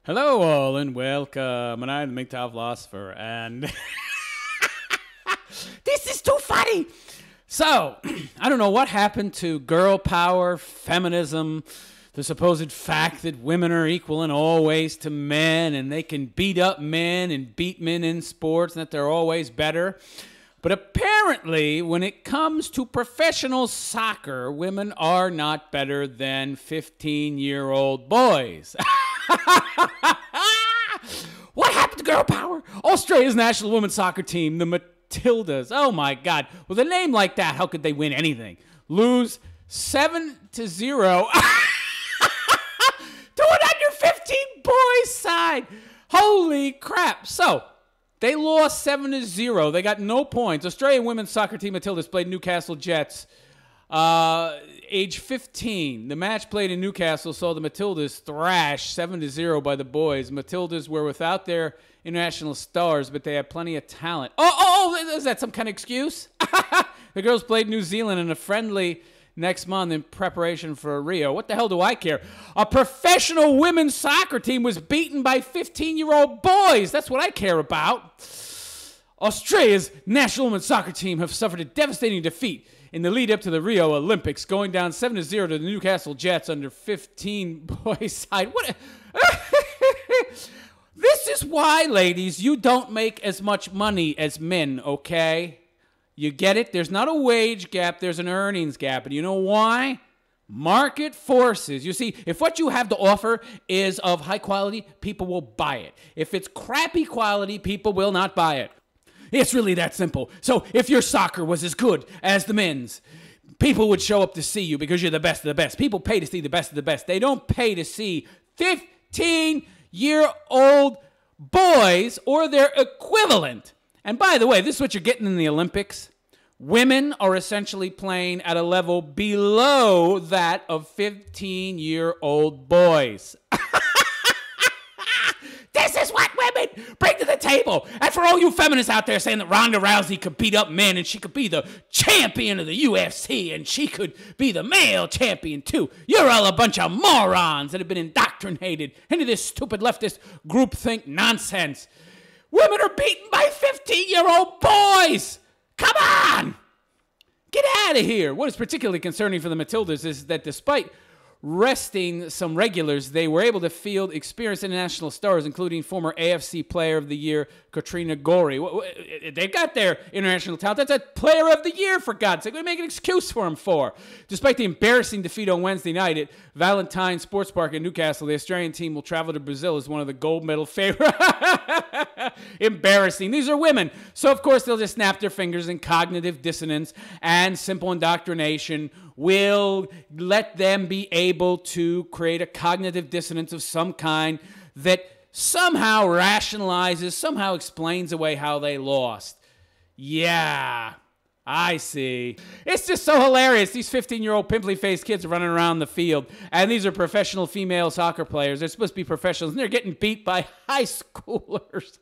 Hello all and welcome, and I'm the mgtowphilosopher, and this is too funny. So, I don't know what happened to girl power, feminism, the supposed fact that women are equal in all ways to men, and they can beat up men and beat men in sports, and that they're always better. But apparently, when it comes to professional soccer, women are not better than 15-year-old boys. What happened to girl power? Australia's national women's soccer team, the Matildas. Oh my God. With a name like that, how could they win anything? Lose 7-0 to an under 15 boys side. Holy crap. So, they lost 7-0. They got no points. Australian women's soccer team Matildas played Newcastle Jets. Age 15. The match played in Newcastle saw the Matildas thrashed 7-0 by the boys. Matildas were without their international stars, but they had plenty of talent. Is that some kind of excuse? The girls played New Zealand in a friendly next month in preparation for Rio. What the hell do I care? A professional women's soccer team was beaten by 15-year-old boys. That's what I care about. Australia's national women's soccer team have suffered a devastating defeat in the lead up to the Rio Olympics, going down 7-0 to the Newcastle Jets under 15 boys side. What? This is why, ladies, you don't make as much money as men, okay? You get it? There's not a wage gap, there's an earnings gap. And you know why? Market forces. You see, if what you have to offer is of high quality, people will buy it. If it's crappy quality, people will not buy it. It's really that simple. So if your soccer was as good as the men's, people would show up to see you because you're the best of the best. People pay to see the best of the best. They don't pay to see 15-year-old boys or their equivalent. And by the way, this is what you're getting in the Olympics. Women are essentially playing at a level below that of 15-year-old boys. This is what women bring to the table. And for all you feminists out there saying that Ronda Rousey could beat up men and she could be the champion of the UFC and she could be the male champion too, you're all a bunch of morons that have been indoctrinated into this stupid leftist groupthink nonsense. Women are beaten by 15-year-old boys. Come on. Get out of here. What is particularly concerning for the Matildas is that despite resting some regulars, they were able to field experienced international stars, including former AFC Player of the Year Katrina Gorey. They've got their international talent. That's a Player of the Year, for God's sake. What do they make an excuse for him for? Despite the embarrassing defeat on Wednesday night at Valentine Sports Park in Newcastle, the Australian team will travel to Brazil as one of the gold medal favorites. Embarrassing. These are women. So, of course, they'll just snap their fingers, and cognitive dissonance and simple indoctrination will let them be able to create a cognitive dissonance of some kind that somehow rationalizes, somehow explains away how they lost. Yeah, I see. It's just so hilarious. These 15-year-old pimply-faced kids are running around the field, and these are professional female soccer players. They're supposed to be professionals, and they're getting beat by high schoolers.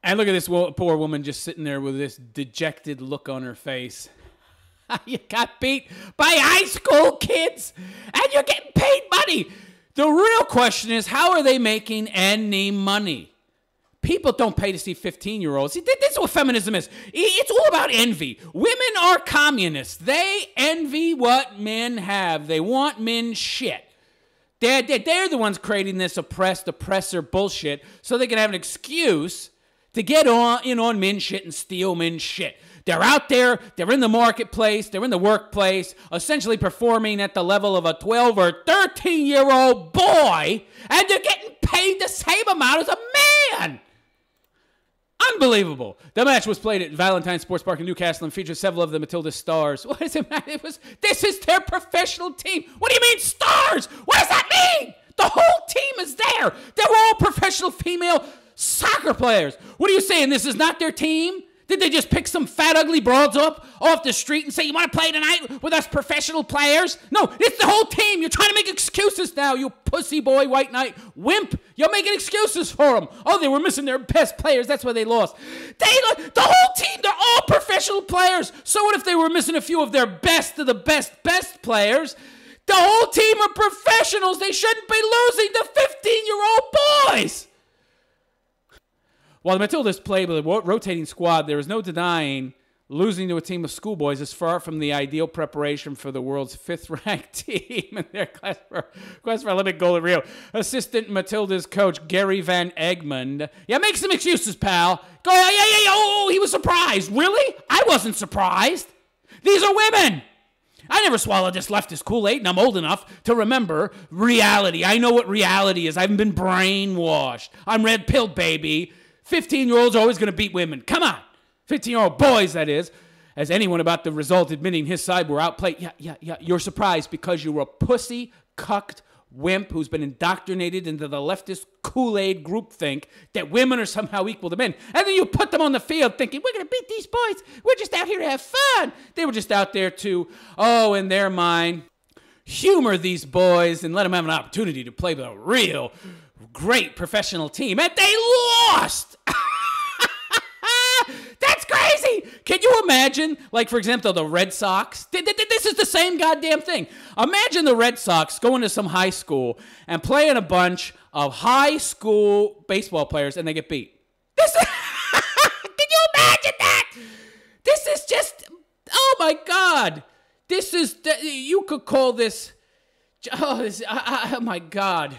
And look at this poor woman just sitting there with this dejected look on her face. You got beat by high school kids, and you're getting paid money. The real question is, how are they making any money? People don't pay to see 15-year-olds. See, this is what feminism is. It's all about envy. Women are communists. They envy what men have. They want men's shit. They're the ones creating this oppressor bullshit so they can have an excuse to get in on men's shit and steal men's shit. They're out there, they're in the marketplace, they're in the workplace, essentially performing at the level of a 12 or 13-year-old boy, and they're getting paid the same amount as a man. Unbelievable. The match was played at Valentine Sports Park in Newcastle and featured several of the Matilda stars. What does it matter? This is their professional team. What do you mean stars? What does that mean? The whole team is there. They're all professional female soccer players. What are you saying? This is not their team? Did they just pick some fat, ugly broads up off the street and say, you want to play tonight with us professional players? No, it's the whole team. You're trying to make excuses now, you pussy boy, white knight, wimp. You're making excuses for them. Oh, they were missing their best players. That's why they lost. The whole team, they're all professional players. So what if they were missing a few of their best of the best players? The whole team are professionals. They shouldn't be losing to 15-year-old boys. While the Matildas play with a rotating squad, there is no denying losing to a team of schoolboys is far from the ideal preparation for the world's fifth-ranked team in their quest for Olympic gold at Rio. Assistant Matildas coach Gary Van Egmond. Yeah, make some excuses, pal. Go, yeah. Oh, he was surprised. Really? I wasn't surprised. These are women. I never swallowed this leftist Kool-Aid, and I'm old enough to remember reality. I know what reality is. I haven't been brainwashed. I'm red-pilled, baby. 15-year-olds are always going to beat women. Come on. 15-year-old boys, that is. As anyone about the result admitting his side were outplayed. Yeah. You're surprised because you were a pussy, cucked wimp who's been indoctrinated into the leftist Kool-Aid groupthink that women are somehow equal to men. And then you put them on the field thinking, we're going to beat these boys. We're just out here to have fun. They were just out there to, in their mind, humor these boys and let them have an opportunity to play with a real great professional team. And they lost! That's crazy! Can you imagine, like, for example, the Red Sox? This is the same goddamn thing. Imagine the Red Sox going to some high school and playing a bunch of high school baseball players and they get beat. Can you imagine that? This is just, oh my God. You could call this, oh my God.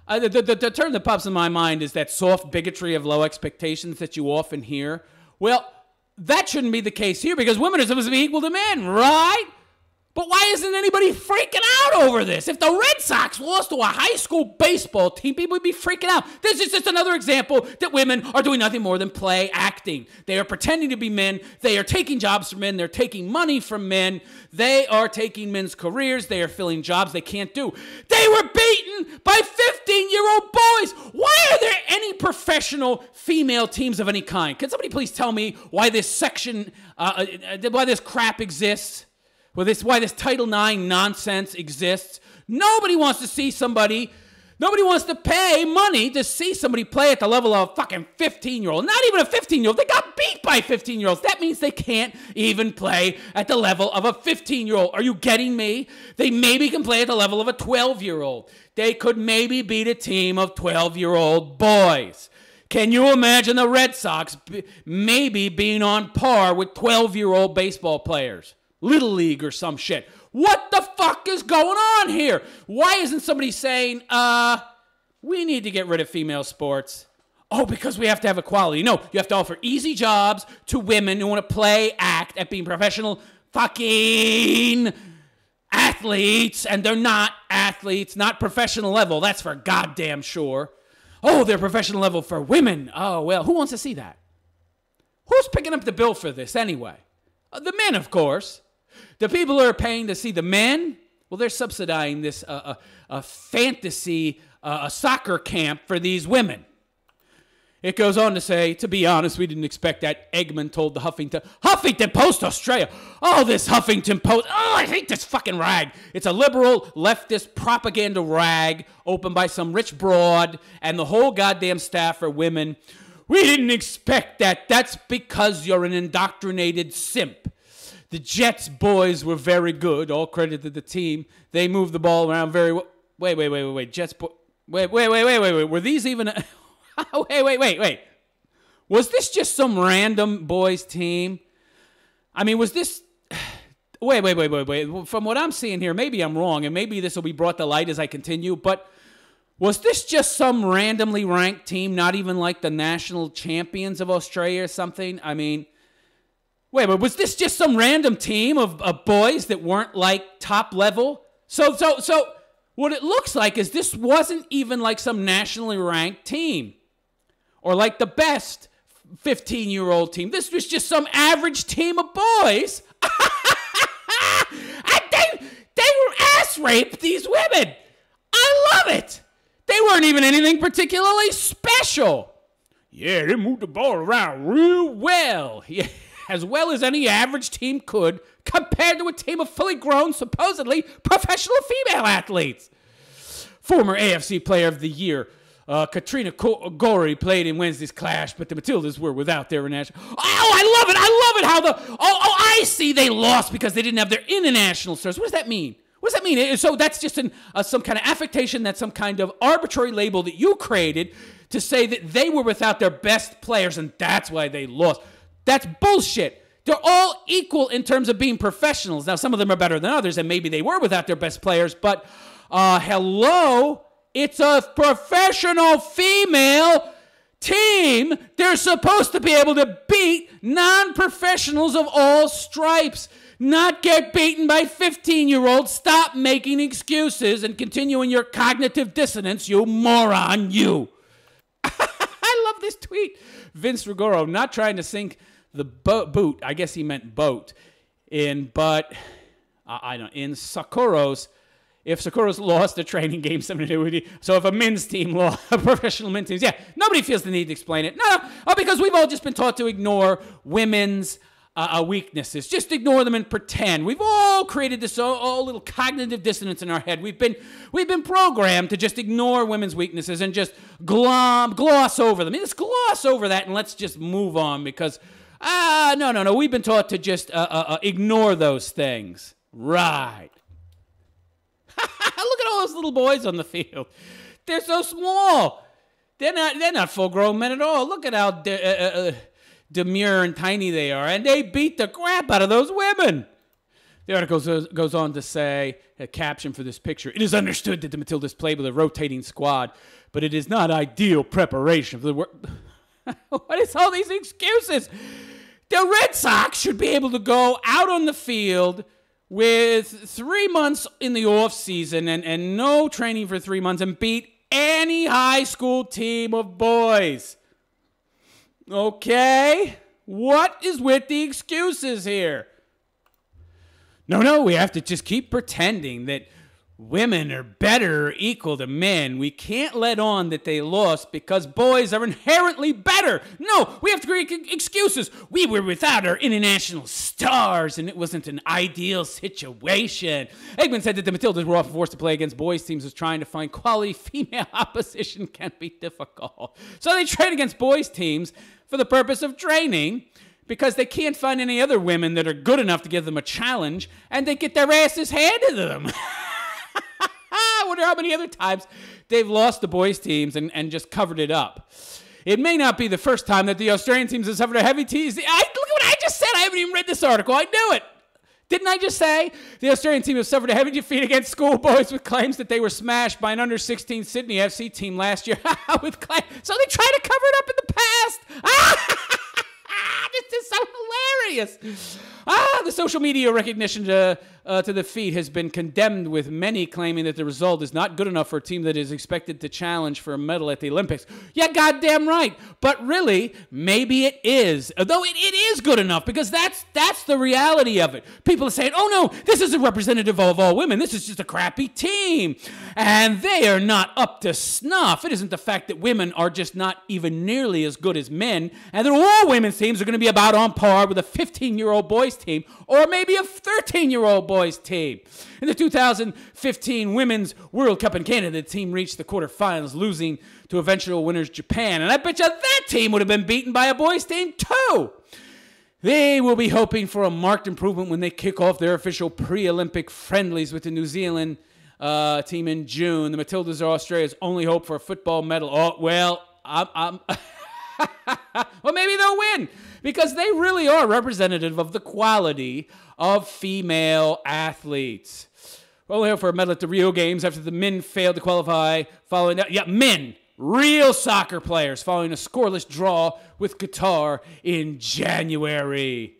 The term that pops in my mind is that soft bigotry of low expectations that you often hear. Well, that shouldn't be the case here because women are supposed to be equal to men, right? But why isn't anybody freaking out over this? If the Red Sox lost to a high school baseball team, people would be freaking out. This is just another example that women are doing nothing more than play acting. They are pretending to be men. They are taking jobs from men. They're taking money from men. They are taking men's careers. They are filling jobs they can't do. They were beaten by 15-year-old boys. Why are there any professional female teams of any kind? Can somebody please tell me why this section, why this crap exists? Why this Title IX nonsense exists. Nobody wants to see somebody, nobody wants to pay money to see somebody play at the level of a fucking 15-year-old. Not even a 15-year-old. They got beat by 15-year-olds. That means they can't even play at the level of a 15-year-old. Are you getting me? They maybe can play at the level of a 12-year-old. They could maybe beat a team of 12-year-old boys. Can you imagine the Red Sox maybe being on par with 12-year-old baseball players? Little League or some shit. What the fuck is going on here? Why isn't somebody saying, we need to get rid of female sports? Oh, because we have to have equality. No, you have to offer easy jobs to women who want to play, act at being professional fucking athletes, and they're not athletes, not professional level. That's for goddamn sure. Oh, they're professional level for women. Oh, well, who wants to see that? Who's picking up the bill for this anyway? The men, of course. The people who are paying to see the men, well, they're subsidizing this fantasy soccer camp for these women. It goes on to say, to be honest, we didn't expect that, Eggman told the Huffington Post Australia. Oh, this Huffington Post. Oh, I hate this fucking rag. It's a liberal leftist propaganda rag opened by some rich broad, and the whole goddamn staff are women. We didn't expect that. That's because you're an indoctrinated simp. The Jets boys were very good. All credit to the team. They moved the ball around very well. Wait. Jets boys. Wait. Were these even... Wait. Was this just some random boys team? I mean, was this... Wait. From what I'm seeing here, maybe I'm wrong, and maybe this will be brought to light as I continue, but was this just some randomly ranked team, not even like the national champions of Australia or something? I mean... Wait, but was this just some random team of boys that weren't like top level? So what it looks like is this wasn't even like some nationally ranked team or like the best 15-year-old team. This was just some average team of boys. And they were ass raped, these women. I love it. They weren't even anything particularly special. Yeah, they moved the ball around real well. Yeah. As well as any average team could, compared to a team of fully grown, supposedly professional female athletes. Former AFC Player of the Year, Katrina Gorey played in Wednesday's clash, but the Matildas were without their international. Oh, I love it how I see they lost because they didn't have their international stars. What does that mean? What does that mean? So that's just some kind of affectation, that's some kind of arbitrary label that you created to say that they were without their best players and that's why they lost. That's bullshit. They're all equal in terms of being professionals. Now, some of them are better than others, and maybe they were without their best players, but hello, it's a professional female team. They're supposed to be able to beat non-professionals of all stripes, not get beaten by 15-year-olds. Stop making excuses and continue in your cognitive dissonance, you moron, you. I love this tweet. Vince Rigoro, not trying to sink the boot, I guess he meant boat, in Sakuros. If Sakuros lost the training game 7-2, so if a men's team lost, a professional men's team, yeah, nobody feels the need to explain it. No, because we've all just been taught to ignore women's weaknesses. Just ignore them and pretend. We've all created this all little cognitive dissonance in our head. We've been programmed to just ignore women's weaknesses and just gloss over them. Let's gloss over that and let's just move on because, no. We've been taught to just ignore those things. Right. Look at all those little boys on the field. They're so small. They're not full-grown men at all. Look at how demure and tiny they are, and they beat the crap out of those women. The article goes on to say, a caption for this picture, it is understood that the Matildas play with a rotating squad, but it is not ideal preparation for the work. What is all these excuses? The Red Sox should be able to go out on the field with 3 months in the off season and no training for 3 months and beat any high school team of boys. Okay? What is with the excuses here? No, we have to just keep pretending that women are better or equal to men. We can't let on that they lost because boys are inherently better. No, we have to create excuses. We were without our international stars, and it wasn't an ideal situation. Eggman said that the Matildas were often forced to play against boys' teams as trying to find quality female opposition can be difficult. So they train against boys' teams for the purpose of training because they can't find any other women that are good enough to give them a challenge, and they get their asses handed to them. I wonder how many other times they've lost the boys' teams and just covered it up. It may not be the first time that the Australian teams have suffered a heavy tease. Look at what I just said. I haven't even read this article. I knew it. Didn't I just say the Australian team has suffered a heavy defeat against schoolboys with claims that they were smashed by an under-16 Sydney FC team last year? With claims. So they try to cover it up in the past. This is so hilarious. The social media recognition to the feat has been condemned, with many claiming that the result is not good enough for a team that is expected to challenge for a medal at the Olympics. Yeah, goddamn right. But really, maybe it is. Though it is good enough, because that's the reality of it. People are saying, oh no, this isn't representative of all women. This is just a crappy team. And they are not up to snuff. It isn't the fact that women are just not even nearly as good as men, and that all women's teams are going to be about on par with a 15-year-old boys team, or maybe a 13-year-old boys team. In the 2015 Women's World Cup in Canada, the team reached the quarterfinals, losing to eventual winners Japan. And I bet you that team would have been beaten by a boys team too. They will be hoping for a marked improvement when they kick off their official pre-Olympic friendlies with the New Zealand team in June. The Matildas are Australia's only hope for a football medal. Oh, well, well, maybe they'll win, because they really are representative of the quality of female athletes. We're only hope for a medal at the Rio Games after the men failed to qualify following that. Yeah, men, real soccer players, following a scoreless draw with Qatar in January.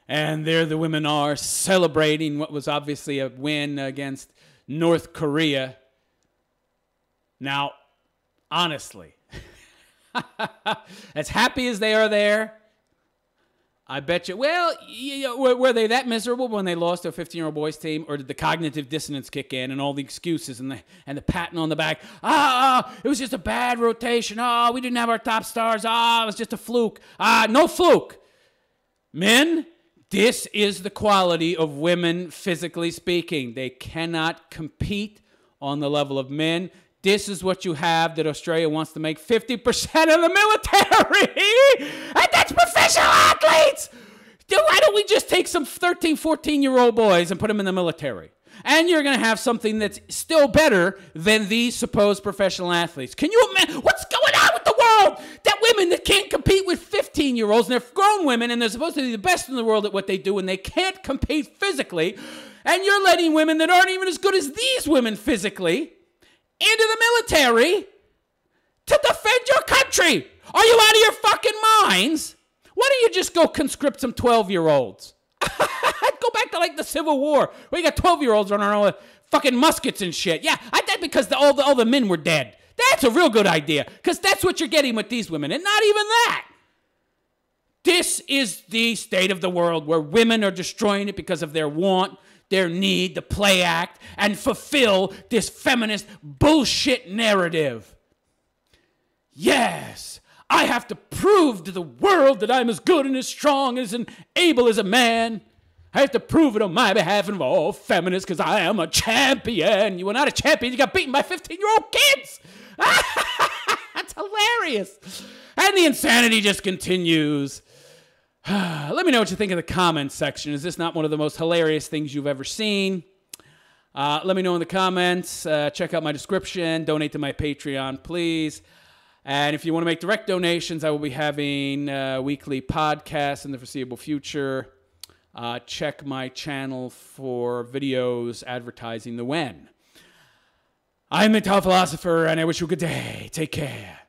And there the women are, celebrating what was obviously a win against North Korea. Now, honestly, as happy as they are there, I bet you, well, were they that miserable when they lost to a 15-year-old boys team, or did the cognitive dissonance kick in and all the excuses and the patting on the back? It was just a bad rotation. We didn't have our top stars. It was just a fluke. No fluke. Men, this is the quality of women, physically speaking. They cannot compete on the level of men. This is what you have, that Australia wants to make 50% of the military. And that's professional athletes. Why don't we just take some 13, 14-year-old boys and put them in the military? And you're going to have something that's still better than these supposed professional athletes. Can you imagine what's going on with the world? That women that can't compete with 15-year-olds, and they're grown women, and they're supposed to be the best in the world at what they do, and they can't compete physically. And you're letting women that aren't even as good as these women physically into the military to defend your country. Are you out of your fucking minds? Why don't you just go conscript some 12-year-olds? Go back to like the Civil War, where you got 12-year-olds running around with fucking muskets and shit. Yeah, I did because all the men were dead. That's a real good idea, because that's what you're getting with these women, and not even that. This is the state of the world where women are destroying it because of their want, their need to play act and fulfill this feminist bullshit narrative. Yes, I have to prove to the world that I'm as good and as strong and able as a man. I have to prove it on my behalf and of all feminists because I am a champion. You were not a champion. You got beaten by 15-year-old kids. That's hilarious. And the insanity just continues. Let me know what you think in the comments section. Is this not one of the most hilarious things you've ever seen? Let me know in the comments. Check out my description. Donate to my Patreon, please. And if you want to make direct donations, I will be having weekly podcasts in the foreseeable future. Check my channel for videos advertising the when. I'm mgtowphilosopher, and I wish you a good day. Take care.